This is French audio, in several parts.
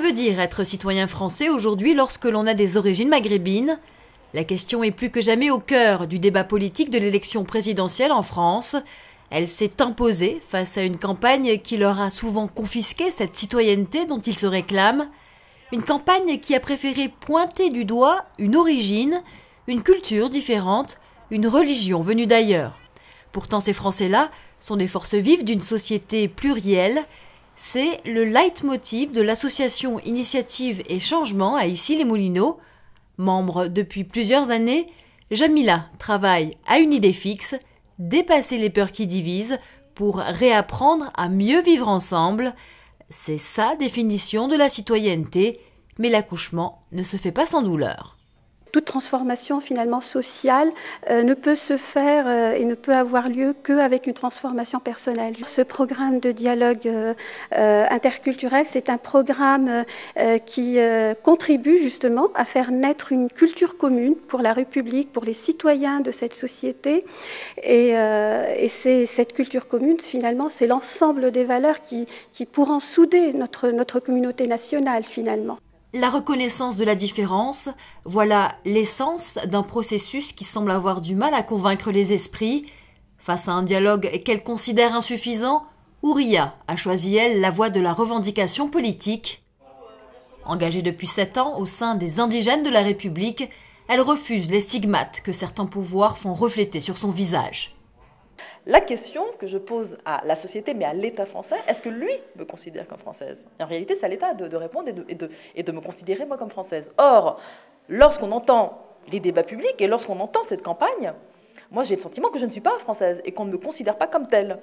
veut dire être citoyen français aujourd'hui lorsque l'on a des origines maghrébines? La question est plus que jamais au cœur du débat politique de l'élection présidentielle en France. Elle s'est imposée face à une campagne qui leur a souvent confisqué cette citoyenneté dont ils se réclament. Une campagne qui a préféré pointer du doigt une origine, une culture différente, une religion venue d'ailleurs. Pourtant, ces Français-là sont des forces vives d'une société plurielle. C'est le leitmotiv de l'association Initiative et Changement à Issy-les-Moulineaux. Membre depuis plusieurs années, Jamila travaille à une idée fixe, dépasser les peurs qui divisent pour réapprendre à mieux vivre ensemble. C'est sa définition de la citoyenneté, mais l'accouchement ne se fait pas sans douleur. Toute transformation finalement sociale ne peut se faire et ne peut avoir lieu qu'avec une transformation personnelle. Ce programme de dialogue interculturel, c'est un programme qui contribue justement à faire naître une culture commune pour la République, pour les citoyens de cette société. Et cette culture commune, finalement, c'est l'ensemble des valeurs qui pourront souder notre communauté nationale, finalement. La reconnaissance de la différence, voilà l'essence d'un processus qui semble avoir du mal à convaincre les esprits. Face à un dialogue qu'elle considère insuffisant, Ouria a choisi, elle, la voie de la revendication politique. Engagée depuis 7 ans au sein des indigènes de la République, elle refuse les stigmates que certains pouvoirs font refléter sur son visage. La question que je pose à la société, mais à l'État français, est-ce que lui me considère comme française? En réalité, c'est à l'État de répondre et de me considérer moi comme française. Or, lorsqu'on entend les débats publics et lorsqu'on entend cette campagne, moi j'ai le sentiment que je ne suis pas française et qu'on ne me considère pas comme telle.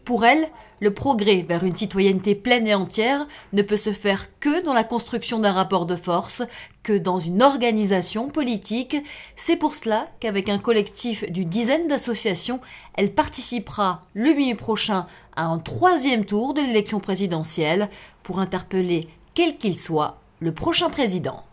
Pour elle, le progrès vers une citoyenneté pleine et entière ne peut se faire que dans la construction d'un rapport de force, que dans une organisation politique. C'est pour cela qu'avec un collectif d'une dizaine d'associations, elle participera le 8 mai prochain à un 3e tour de l'élection présidentielle pour interpeller, quel qu'il soit, le prochain président.